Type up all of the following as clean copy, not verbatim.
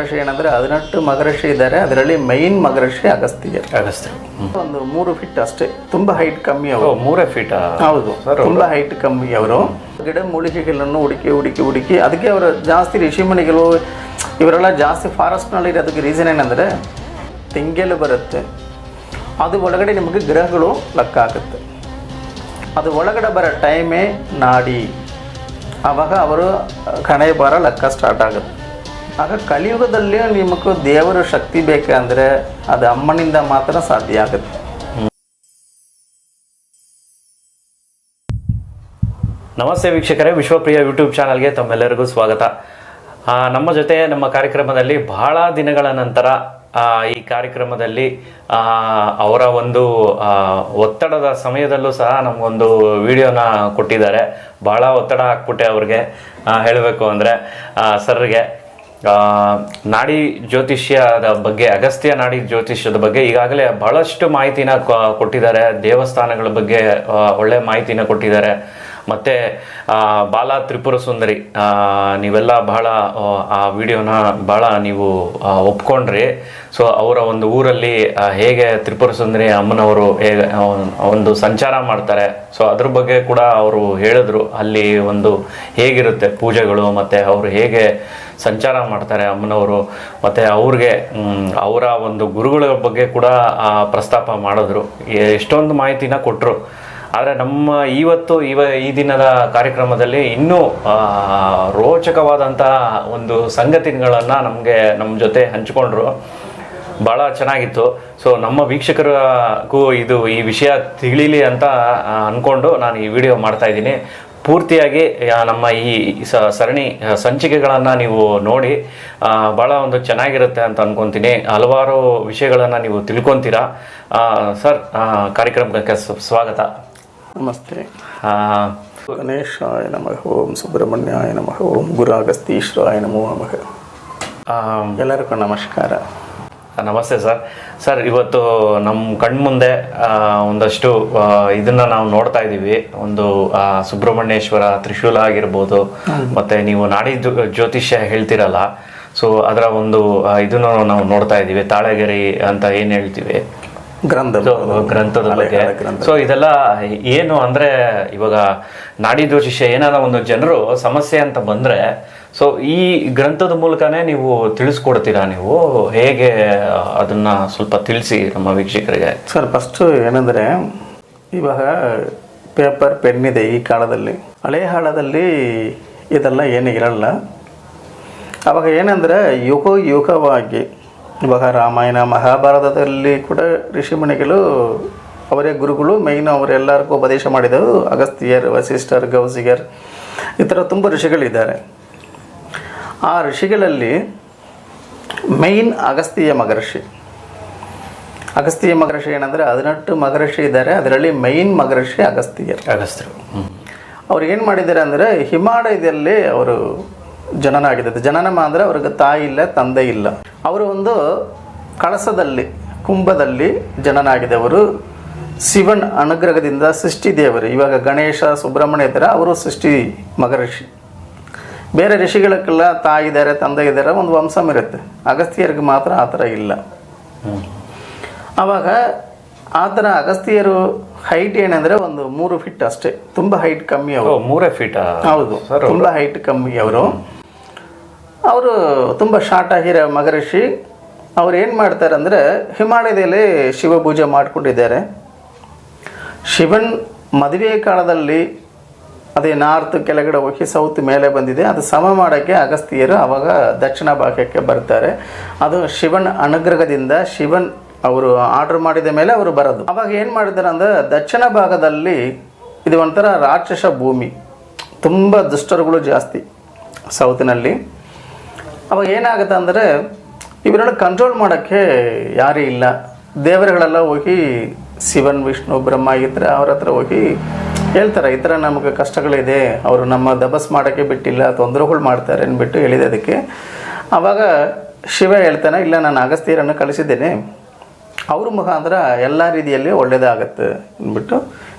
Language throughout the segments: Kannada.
ಮಗರ್ಷಿ ಏನಂದ್ರೆ 18 ಮಗರ್ಷಿ ಇದ್ದಾರೆ. ಅದರಲ್ಲಿ ಮೈನ್ ಮಗರ್ಷಿ ಅಗಸ್ತ್ಯ. ಒಂದು 3 ಫೀಟ್ ಅಷ್ಟೇ, ತುಂಬಾ ಹೈಟ್ ಕಮ್ಮಿ ಅವರು. 3 ಫೀಟ್? ಹೌದು, ತುಂಬಾ ಹೈಟ್ ಕಮ್ಮಿ ಅವರು. ಗಿಡ ಮೂಲಿಕೆಗಳನ್ನು ಹುಡುಕಿ ಅದಕ್ಕೆ ಅವರು ಜಾಸ್ತಿ ಋಷಿಮಣಿಗಳು ಇವರೆಲ್ಲ ಜಾಸ್ತಿ ಫಾರೆಸ್ಟ್ನಲ್ಲಿ ಇರೋದಕ್ಕೆ ರೀಸನ್ ಏನಂದರೆ ತೆಂಗೆಲು ಬರುತ್ತೆ, ಅದು ಒಳಗಡೆ ನಿಮಗೆ ಗ್ರಹಗಳು ಲೆಕ್ಕ ಆಗುತ್ತೆ. ಅದು ಒಳಗಡೆ ಬರೋ ಟೈಮೇ ನಾಡಿ, ಆವಾಗ ಅವರು ಕಣೆ ಬಾರ ಲೆಕ್ಕ ಸ್ಟಾರ್ಟ್ ಆಗುತ್ತೆ. ಆಗ ಕಲಿಯುಗದಲ್ಲಿ ನಿಮಗೆ ದೇವರ ಶಕ್ತಿ ಬೇಕಂದರೆ ಅದು ಅಮ್ಮನಿಂದ ಮಾತ್ರ ಸಾಧ್ಯ ಆಗುತ್ತೆ. ನಮಸ್ತೆ ವೀಕ್ಷಕರೇ, ವಿಶ್ವಪ್ರಿಯ ಯೂಟ್ಯೂಬ್ ಚಾನಲ್ಗೆ ತಮ್ಮೆಲ್ಲರಿಗೂ ಸ್ವಾಗತ. ನಮ್ಮ ಜೊತೆ ನಮ್ಮ ಕಾರ್ಯಕ್ರಮದಲ್ಲಿ ಬಹಳ ದಿನಗಳ ನಂತರ ಈ ಕಾರ್ಯಕ್ರಮದಲ್ಲಿ ಅವರ ಒಂದು ಒತ್ತಡದ ಸಮಯದಲ್ಲೂ ಸಹ ನಮಗೊಂದು ವಿಡಿಯೋನ ಕೊಟ್ಟಿದ್ದಾರೆ. ಭಾಳ ಒತ್ತಡ ಹಾಕ್ಬಿಟ್ಟೆ ಅವ್ರಿಗೆ ಹೇಳಬೇಕು ಅಂದರೆ ಸರ್ಗೆ. ನಾಡಿ ಜ್ಯೋತಿಷ್ಯದ ಬಗ್ಗೆ, ಅಗಸ್ತ್ಯ ನಾಡಿ ಜ್ಯೋತಿಷ್ಯದ ಬಗ್ಗೆ ಈಗಾಗಲೇ ಬಹಳಷ್ಟು ಮಾಹಿತಿನ ಕೊಟ್ಟಿದ್ದಾರೆ. ದೇವಸ್ಥಾನಗಳ ಬಗ್ಗೆ ಒಳ್ಳೆ ಮಾಹಿತಿನ ಕೊಟ್ಟಿದ್ದಾರೆ. ಮತ್ತು ಬಾಲ ತ್ರಿಪುರ ಸುಂದರಿ, ನೀವೆಲ್ಲ ಬಹಳ ಆ ವಿಡಿಯೋನ ಭಾಳ ನೀವು ಒಪ್ಕೊಂಡ್ರಿ. ಸೊ ಅವರ ಒಂದು ಊರಲ್ಲಿ ಹೇಗೆ ತ್ರಿಪುರ ಸುಂದರಿ ಅಮ್ಮನವರು ಹೇಗೆ ಒಂದು ಸಂಚಾರ ಮಾಡ್ತಾರೆ, ಸೊ ಅದ್ರ ಬಗ್ಗೆ ಕೂಡ ಅವರು ಹೇಳಿದ್ರು. ಅಲ್ಲಿ ಒಂದು ಹೇಗಿರುತ್ತೆ ಪೂಜೆಗಳು, ಮತ್ತು ಅವರು ಹೇಗೆ ಸಂಚಾರ ಮಾಡ್ತಾರೆ ಅಮ್ಮನವರು, ಮತ್ತು ಅವ್ರಿಗೆ ಅವರ ಒಂದು ಗುರುಗಳ ಬಗ್ಗೆ ಕೂಡ ಪ್ರಸ್ತಾಪ ಮಾಡಿದ್ರು. ಎಷ್ಟೊಂದು ಮಾಹಿತಿನ ಕೊಟ್ಟರು. ಆದರೆ ನಮ್ಮ ಈ ದಿನದ ಕಾರ್ಯಕ್ರಮದಲ್ಲಿ ಇನ್ನೂ ರೋಚಕವಾದಂಥ ಒಂದು ಸಂಗತಿಗಳನ್ನು ನಮ್ಮ ಜೊತೆ ಹಂಚಿಕೊಂಡ್ರು. ಭಾಳ ಚೆನ್ನಾಗಿತ್ತು. ಸೊ ನಮ್ಮ ವೀಕ್ಷಕರಿಗೂ ಈ ವಿಷಯ ತಿಳಿಲಿ ಅಂತ ಅಂದ್ಕೊಂಡು ನಾನು ಈ ವಿಡಿಯೋ ಮಾಡ್ತಾಯಿದ್ದೀನಿ. ಪೂರ್ತಿಯಾಗಿ ನಮ್ಮ ಈ ಸರಣಿ ಸಂಚಿಕೆಗಳನ್ನು ನೀವು ನೋಡಿ ಭಾಳ ಒಂದು ಚೆನ್ನಾಗಿರುತ್ತೆ ಅಂತ ಅಂದ್ಕೊತೀನಿ. ಹಲವಾರು ವಿಷಯಗಳನ್ನು ನೀವು ತಿಳ್ಕೊತೀರಾ. ಸರ್, ಕಾರ್ಯಕ್ರಮಕ್ಕೆ ಸ್ವಾಗತ. ನಮಸ್ತೆ. ಗಣೇಶಾಯ ನಮಃ, ಓಂ ಸುಬ್ರಹ್ಮಣ್ಯಾಯ ನಮಃ, ಓಂ ಗುರು ಅಗಸ್ತೀಶ್ವರಾಯ ನಮೋ ನಮಃ. ಎಲ್ಲರಿಗೂ ನಮಸ್ಕಾರ. ನಮಸ್ತೆ ಸರ್. ಇವತ್ತು ನಮ್ಮ ಕಣ್ಮುಂದೆ ಒಂದಷ್ಟು ಇದನ್ನು ನಾವು ನೋಡ್ತಾ ಇದ್ದೀವಿ. ಒಂದು ಸುಬ್ರಹ್ಮಣ್ಯೇಶ್ವರ ತ್ರಿಶೂಲ ಆಗಿರ್ಬೋದು, ಮತ್ತು ನೀವು ನಾಡಿ ಜ್ಯೋತಿಷ್ಯ ಹೇಳ್ತಿರಲ್ಲ, ಸೊ ಅದರ ಒಂದು ಇದನ್ನು ನಾವು ನೋಡ್ತಾ ಇದ್ದೀವಿ. ತಾಳೆಗರಿ ಅಂತ ಏನು ಹೇಳ್ತೀವಿ, ಗ್ರಂಥದ ಬಗ್ಗೆ. ಸೊ ಇದೆಲ್ಲ ಏನು ಅಂದರೆ, ಇವಾಗ ನಾಡಿ ಜ್ಯೋತಿಷ್ಯ ಏನಾದ ಒಂದು ಜನರು ಸಮಸ್ಯೆ ಅಂತ ಬಂದರೆ, ಸೊ ಈ ಗ್ರಂಥದ ಮೂಲಕನೇ ನೀವು ತಿಳಿಸ್ಕೊಡ್ತೀರಾ? ನೀವು ಹೇಗೆ ಅದನ್ನು ಸ್ವಲ್ಪ ತಿಳಿಸಿ ನಮ್ಮ ವೀಕ್ಷಕರಿಗೆ. ಸರ್, ಫಸ್ಟು ಏನಂದರೆ, ಇವಾಗ ಪೇಪರ್ ಪೆನ್ ಇದೆ ಈ ಕಾಲದಲ್ಲಿ. ಹಳೆಯ ಕಾಲದಲ್ಲಿ ಇದೆಲ್ಲ ಏನು ಇರಲ್ಲ. ಅವಾಗ ಏನಂದರೆ ಯುಗವಾಗಿ, ಇವಾಗ ರಾಮಾಯಣ ಮಹಾಭಾರತದಲ್ಲಿ ಕೂಡ ಋಷಿಮುನಿಗಳು ಅವರೇ ಗುರುಗಳು, ಮೈನ್ ಅವರೆಲ್ಲರಿಗೂ ಉಪದೇಶ ಮಾಡಿದರು. ಅಗಸ್ತ್ಯರ್, ವಸಿಷ್ಠರ್, ಗೌಸಿಗರ್, ಈ ಥರ ತುಂಬ ಋಷಿಗಳಿದ್ದಾರೆ. ಆ ಋಷಿಗಳಲ್ಲಿ ಮೈನ್ ಅಗಸ್ತ್ಯ ಮಗರ್ಷಿ. ಏನಂದರೆ 18 ಮಗರ್ಷಿ ಇದ್ದಾರೆ. ಅದರಲ್ಲಿ ಮೈನ್ ಮಗರ್ಷಿ ಅಗಸ್ತ್ಯರು. ಅವ್ರು ಏನು ಮಾಡಿದ್ದಾರೆ ಅಂದರೆ, ಹಿಮಾಲಯದಲ್ಲಿ ಅವರು ಜನನ ಆಗಿದ್ದಾರೆ. ಜನನ ಅಂದರೆ ಅವ್ರಿಗೆ ತಾಯಿ ಇಲ್ಲ, ತಂದೆ ಇಲ್ಲ. ಅವರು ಒಂದು ಕಳಸದಲ್ಲಿ, ಕುಂಭದಲ್ಲಿ ಜನನ ಆಗಿದವರು. ಶಿವನ್ ಅನುಗ್ರಹದಿಂದ ಸೃಷ್ಟಿ ದೇವರು. ಇವಾಗ ಗಣೇಶ, ಸುಬ್ರಹ್ಮಣ್ಯ ಇದ್ದಾರೆ, ಅವರು ಸೃಷ್ಟಿ ಮಗರ್ಷಿ. ಬೇರೆ ಋಷಿಗಳಕ್ಕೆಲ್ಲ ತಾಯಿ ಇದ್ದಾರೆ, ತಂದೆ ಇದ್ದಾರೆ, ಒಂದು ವಂಶಮ್ ಇರುತ್ತೆ. ಅಗಸ್ತ್ಯರಿಗೆ ಮಾತ್ರ ಆ ಥರ ಇಲ್ಲ. ಆವಾಗ ಆ ಥರ ಅಗಸ್ತ್ಯರು ಹೈಟ್ ಏನಂದರೆ ಒಂದು 3 ಫೀಟ್ ಅಷ್ಟೇ, ತುಂಬ ಹೈಟ್ ಕಮ್ಮಿ ಅವರು. 3 ಫೀಟ್? ಹೌದು, ತುಂಬ ಹೈಟ್ ಕಮ್ಮಿ ಅವರು. ಅವರು ತುಂಬ ಶಾರ್ಟ್ ಆಗಿರೋ ಮಗರ್ಷಿ. ಅವ್ರು ಏನು ಮಾಡ್ತಾರೆ ಅಂದರೆ, ಹಿಮಾಲಯದಲ್ಲಿ ಶಿವ ಪೂಜೆ ಮಾಡಿಕೊಂಡಿದ್ದಾರೆ. ಶಿವನ್ ಮದುವೆ ಕಾಲದಲ್ಲಿ ಅದೇ ನಾರ್ತ್ ಕೆಳಗಡೆ ಹೋಗಿ ಸೌತ್ ಮೇಲೆ ಬಂದಿದೆ, ಅದು ಸಮ ಮಾಡೋಕ್ಕೆ ಅಗಸ್ತ್ಯರು ಆವಾಗ ದಕ್ಷಿಣ ಭಾಗಕ್ಕೆ ಬರ್ತಾರೆ. ಅದು ಶಿವನ್ ಅನುಗ್ರಹದಿಂದ, ಶಿವನ್ ಅವರು ಆರ್ಡರ್ ಮಾಡಿದ ಮೇಲೆ ಅವರು ಬರೋದು. ಅವಾಗ ಏನು ಮಾಡಿದ್ದಾರೆ ಅಂದರೆ, ದಕ್ಷಿಣ ಭಾಗದಲ್ಲಿ ಇದು ಒಂಥರ ರಾಕ್ಷಸ ಭೂಮಿ, ತುಂಬ ದುಷ್ಟರುಗಳು ಜಾಸ್ತಿ ಸೌತಿನಲ್ಲಿ. ಅವಾಗ ಏನಾಗುತ್ತೆ ಅಂದರೆ, ಇವರೆಲ್ಲ ಕಂಟ್ರೋಲ್ ಮಾಡೋಕ್ಕೆ ಯಾರೂ ಇಲ್ಲ. ದೇವರುಗಳೆಲ್ಲ ಹೋಗಿ ಶಿವನ್, ವಿಷ್ಣು, ಬ್ರಹ್ಮ ಇದ್ರೆ ಅವ್ರ ಹತ್ರ ಹೋಗಿ ಹೇಳ್ತಾರೆ, ಈ ಥರ ನಮಗೆ ಕಷ್ಟಗಳಿದೆ, ಅವರು ನಮ್ಮ ದಬಸ್ ಮಾಡೋಕ್ಕೆ ಬಿಟ್ಟಿಲ್ಲ, ತೊಂದರೆಗಳು ಮಾಡ್ತಾರೆ ಅಂದ್ಬಿಟ್ಟು ಹೇಳಿದೆ. ಅದಕ್ಕೆ ಆವಾಗ ಶಿವ ಹೇಳ್ತಾನೆ, ಇಲ್ಲ ನಾನು ಅಗಸ್ತ್ಯರನ್ನು ಕಳಿಸಿದ್ದೇನೆ, ಅವ್ರ ಮುಖಾಂತರ ಎಲ್ಲ ರೀತಿಯಲ್ಲಿ ಒಳ್ಳೆಯದಾಗತ್ತೆ ಅಂದ್ಬಿಟ್ಟು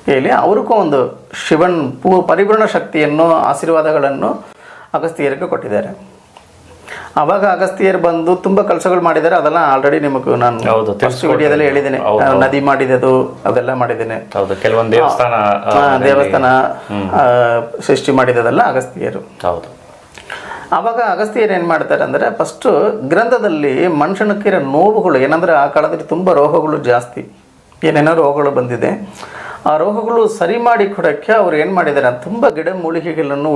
ಹೇಳಿ ಅವ್ರಿಗೂ ಒಂದು ಶಿವನ್ ಪರಿಪೂರ್ಣ ಶಕ್ತಿಯನ್ನು, ಆಶೀರ್ವಾದಗಳನ್ನು ಅಗಸ್ತ್ಯರಿಗೆ ಕೊಟ್ಟಿದ್ದಾರೆ. ಅವಾಗ ಅಗಸ್ತ್ಯರು ಬಂದು ತುಂಬ ಕೆಲಸಗಳು ಮಾಡಿದ್ದಾರೆ. ಅದೆಲ್ಲ ಆಲ್ರೆಡಿ ನಿಮಗೆ ನಾನು ಹೌದು, ಫಸ್ಟ್ ವಿಡಿಯೋದಲ್ಲಿ ಹೇಳಿದ್ದೇನೆ. ನದಿ ಮಾಡಿದ್ದು ಅದೆಲ್ಲ ಮಾಡಿದ್ದೇನೆ. ಹೌದು, ಕೆಲವೊಂದು ದೇವಸ್ಥಾನ ಸೃಷ್ಟಿ ಮಾಡಿದದೆಲ್ಲ ಅಗಸ್ತ್ಯರು. ಹೌದು. ಆವಾಗ ಅಗಸ್ತ್ಯರು ಏನು ಮಾಡ್ತಾರೆ ಅಂದರೆ, ಫಸ್ಟು ಗ್ರಂಥದಲ್ಲಿ ಮನುಷ್ಯನಕ್ಕಿರೋ ನೋವುಗಳು ಏನಂದರೆ, ಆ ಕಾಲದಲ್ಲಿ ತುಂಬ ರೋಗಗಳು ಜಾಸ್ತಿ, ಏನೇನೋ ರೋಗಗಳು ಬಂದಿದೆ. ಆ ರೋಗಗಳು ಸರಿ ಮಾಡಿ ಕೊಡೋಕ್ಕೆ ಅವ್ರು ಏನು ಮಾಡಿದ್ದಾರೆ, ತುಂಬ ಗಿಡ ಮೂಲಿಕೆಗಳನ್ನು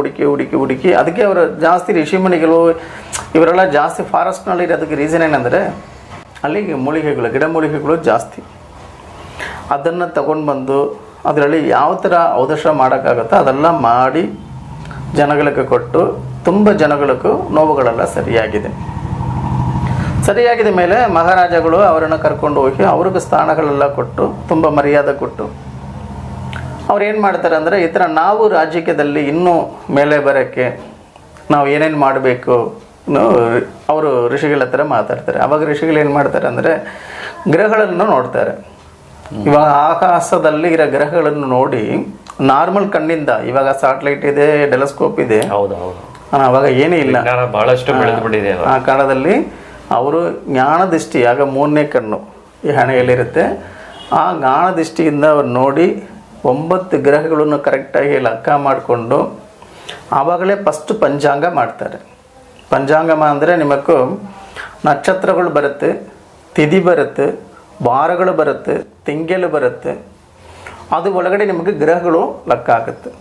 ಹುಡುಕಿ ಅದಕ್ಕೆ ಅವರು ಜಾಸ್ತಿ ಋಷಿಮಣಿಗಳು ಇವರೆಲ್ಲ ಜಾಸ್ತಿ ಫಾರೆಸ್ಟ್ನಲ್ಲಿ ಇರೋದಕ್ಕೆ ರೀಸನ್ ಏನಂದರೆ, ಅಲ್ಲಿಗೆ ಮೂಲಿಕೆಗಳು, ಗಿಡ ಮೂಲಿಕೆಗಳು ಜಾಸ್ತಿ. ಅದನ್ನು ತಗೊಂಡು ಬಂದು ಅದರಲ್ಲಿ ಯಾವ ಥರ ಔಷಧ ಮಾಡೋಕ್ಕಾಗುತ್ತೋ ಅದೆಲ್ಲ ಮಾಡಿ ಜನಗಳಿಗೆ ಕೊಟ್ಟು ತುಂಬ ಜನಗಳಿಗೂ ನೋವುಗಳೆಲ್ಲ ಸರಿಯಾಗಿದ ಮೇಲೆ ಮಹಾರಾಜಗಳು ಅವರನ್ನು ಕರ್ಕೊಂಡು ಹೋಗಿ ಅವ್ರಿಗೆ ಸ್ಥಾನಗಳೆಲ್ಲ ಕೊಟ್ಟು ತುಂಬ ಮರ್ಯಾದೆ ಕೊಟ್ಟು ಅವ್ರು ಏನು ಮಾಡ್ತಾರೆ ಅಂದರೆ, ಈ ಥರ ನಾವು ರಾಜಕೀಯದಲ್ಲಿ ಇನ್ನೂ ಮೇಲೆ ಬರೋಕ್ಕೆ ನಾವು ಏನೇನು ಮಾಡಬೇಕು ಅವರು ಋಷಿಗಳ ಹತ್ರ ಮಾತಾಡ್ತಾರೆ. ಅವಾಗ ಋಷಿಗಳು ಏನು ಮಾಡ್ತಾರೆ ಅಂದರೆ, ಗ್ರಹಗಳನ್ನು ನೋಡ್ತಾರೆ. ಇವಾಗ ಆಕಾಶದಲ್ಲಿ ಇರೋ ಗ್ರಹಗಳನ್ನು ನೋಡಿ ನಾರ್ಮಲ್ ಕಣ್ಣಿಂದ, ಇವಾಗ ಸ್ಯಾಟಲೈಟ್ ಇದೆ, ಟೆಲಿಸ್ಕೋಪ್ ಇದೆ, ಅವಾಗ ಏನೂ ಇಲ್ಲ, ಬಹಳಷ್ಟು ಬೆಳೆದುಬಿಟ್ಟಿದೆ. ಆ ಕಾಲದಲ್ಲಿ ಅವರು ಜ್ಞಾನದೃಷ್ಟಿ, ಆಗ ಮೂರನೇ ಕಣ್ಣು ಈ ಹಣೆಯಲ್ಲಿರುತ್ತೆ. ಆ ಜ್ಞಾನದೃಷ್ಟಿಯಿಂದ ಅವ್ರು ನೋಡಿ 9 ಗ್ರಹಗಳನ್ನು ಕರೆಕ್ಟಾಗಿ ಲೆಕ್ಕ ಮಾಡಿಕೊಂಡು ಆವಾಗಲೇ ಫಸ್ಟ್ ಪಂಚಾಂಗ ಮಾಡ್ತಾರೆ. ಪಂಚಾಂಗ ಅಂದರೆ ನಿಮಗೂ ನಕ್ಷತ್ರಗಳು ಬರುತ್ತೆ, ತಿಥಿ ಬರುತ್ತೆ, ವಾರಗಳು ಬರುತ್ತೆ, ತಿಂಗಳು ಬರುತ್ತೆ, ಅದು ಒಳಗಡೆ ನಿಮಗೆ ಗ್ರಹಗಳು ಲೆಕ್ಕ ಆಗುತ್ತೆ.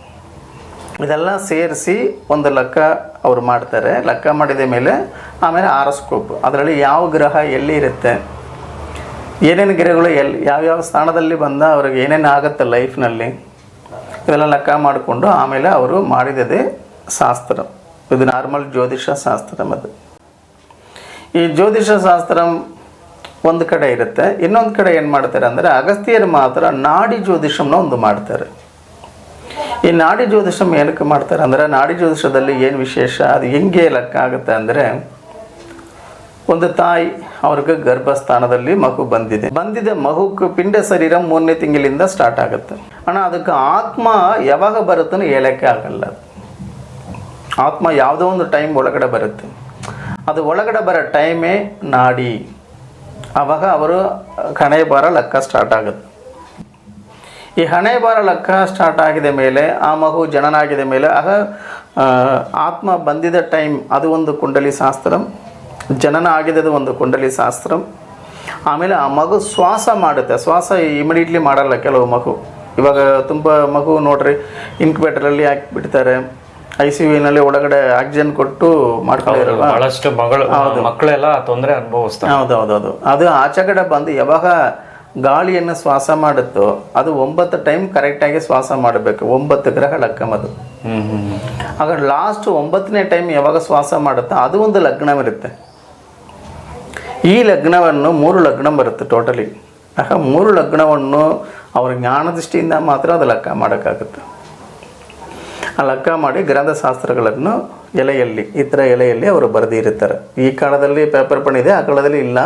ಇದೆಲ್ಲ ಸೇರಿಸಿ ಒಂದು ಲೆಕ್ಕ ಅವರು ಮಾಡ್ತಾರೆ. ಲೆಕ್ಕ ಮಾಡಿದ ಮೇಲೆ ಆಮೇಲೆ ಆರೋಸ್ಕೋಪ್, ಅದರಲ್ಲಿ ಯಾವ ಗ್ರಹ ಎಲ್ಲಿ ಇರುತ್ತೆ, ಏನೇನು ಗ್ರಹಗಳು ಯಾವ್ಯಾವ ಸ್ಥಾನದಲ್ಲಿ ಬಂದ ಅವ್ರಿಗೆ ಏನೇನು ಆಗುತ್ತೆ ಲೈಫ್ನಲ್ಲಿ, ಇದೆಲ್ಲ ಲೆಕ್ಕ ಮಾಡಿಕೊಂಡು ಆಮೇಲೆ ಅವರು ಮಾಡಿದದೇ ಶಾಸ್ತ್ರ. ಇದು ನಾರ್ಮಲ್ ಜ್ಯೋತಿಷ ಶಾಸ್ತ್ರ. ಮತ್ತು ಈ ಜ್ಯೋತಿಷ ಶಾಸ್ತ್ರ ಒಂದು ಕಡೆ ಇರುತ್ತೆ, ಇನ್ನೊಂದು ಕಡೆ ಏನು ಮಾಡ್ತಾರೆ ಅಂದರೆ, ಅಗಸ್ತ್ಯರು ಮಾತ್ರ ನಾಡಿ ಜ್ಯೋತಿಷಂನ ಒಂದು ಮಾಡ್ತಾರೆ. ಈ ನಾಡಿ ಜ್ಯೋತಿಷಂ ಏನಕ್ಕೆ ಮಾಡ್ತಾರೆ ಅಂದರೆ, ನಾಡಿ ಜ್ಯೋತಿಷದಲ್ಲಿ ಏನು ವಿಶೇಷ, ಅದು ಹೆಂಗೆ ಲೆಕ್ಕ ಆಗುತ್ತೆ ಅಂದರೆ, ಒಂದು ತಾಯಿ ಅವ್ರಿಗೆ ಗರ್ಭಸ್ಥಾನದಲ್ಲಿ ಮಗು ಬಂದಿದೆ ಮಗುಕ್ಕೆ ಪಿಂಡ ಶರೀರ 3ನೇ ತಿಂಗಳಿಂದ ಸ್ಟಾರ್ಟ್ ಆಗುತ್ತೆ. ಅದಕ್ಕೆ ಆತ್ಮ ಯಾವಾಗ ಬರುತ್ತೋ ಹೇಳಕ್ಕೆ ಆಗಲ್ಲ. ಆತ್ಮ ಯಾವುದೋ ಒಂದು ಟೈಮ್ ಒಳಗಡೆ ಬರುತ್ತೆ, ಅದು ಒಳಗಡೆ ಬರೋ ಟೈಮೇ ನಾಡಿ. ಆವಾಗ ಅವರು ಹಣೆ ಬಾರ ಲೆಕ್ಕ ಸ್ಟಾರ್ಟ್ ಆಗುತ್ತೆ. ಈ ಹಣೆ ಬಾರ ಲೆಕ್ಕ ಸ್ಟಾರ್ಟ್ ಆಗಿದ ಮೇಲೆ, ಆ ಮಗು ಜನನ ಆಗಿದ ಮೇಲೆ, ಆಗ ಆತ್ಮ ಬಂದಿದ್ದ ಟೈಮ್ ಅದು ಒಂದು ಕುಂಡಲಿ ಶಾಸ್ತ್ರ, ಜನನ ಆಗಿದ್ದು ಒಂದು ಕುಂಡಲಿ ಶಾಸ್ತ್ರ. ಆಮೇಲೆ ಆ ಮಗು ಶ್ವಾಸ ಮಾಡುತ್ತೆ. ಶ್ವಾಸ ಇಮಿಡಿಯೇಟ್ಲಿ ಮಾಡಲ್ಲ ಕೆಲವು ಮಗು. ಇವಾಗ ತುಂಬ ಮಗು ನೋಡ್ರಿ, ಇನ್ಕ್ಯುಬೇಟರಲ್ಲಿ ಹಾಕಿಬಿಡ್ತಾರೆ, ICUನಲ್ಲಿ ಒಳಗಡೆ ಆಕ್ಸಿಜನ್ ಕೊಟ್ಟು ಮಾಡ್ಕೊಂಡಿರೋ ಮಕ್ಕಳೆಲ್ಲ ತೊಂದರೆ ಅನುಭವಿಸ್ತಾರೆ. ಹೌದೌದೌದು. ಅದು ಆಚೆಗಡೆ ಬಂದು ಯಾವಾಗ ಗಾಳಿಯನ್ನು ಶ್ವಾಸ ಮಾಡುತ್ತೋ ಅದು 9 ಟೈಮ್ ಕರೆಕ್ಟಾಗಿ ಶ್ವಾಸ ಮಾಡಬೇಕು. 9 ಗ್ರಹ ಲೆಕ್ಕಮದು. ಆಗ ಲಾಸ್ಟ್ 9ನೇ ಟೈಮ್ ಯಾವಾಗ ಶ್ವಾಸ ಮಾಡುತ್ತೋ ಅದು ಒಂದು ಲಗ್ನವಿರುತ್ತೆ. ಈ ಲಗ್ನವನ್ನು 3 ಲಗ್ನ ಬರುತ್ತೆ ಟೋಟಲಿ. ಆಗ 3 ಲಗ್ನವನ್ನು ಅವರ ಜ್ಞಾನದೃಷ್ಟಿಯಿಂದ ಮಾತ್ರ ಅದು ಲೆಕ್ಕ ಮಾಡೋಕ್ಕಾಗುತ್ತೆ. ಆ ಲೆಕ್ಕ ಮಾಡಿ ಗ್ರಂಥಶಾಸ್ತ್ರಗಳನ್ನು ಎಲೆಯಲ್ಲಿ, ಈ ಥರ ಎಲೆಯಲ್ಲಿ ಅವರು ಬರೆದಿರುತ್ತಾರೆ. ಈ ಕಾಲದಲ್ಲಿ ಪೇಪರ್ ಪೆನ್ ಇದೆ, ಆ ಕಾಲದಲ್ಲಿ ಇಲ್ಲ.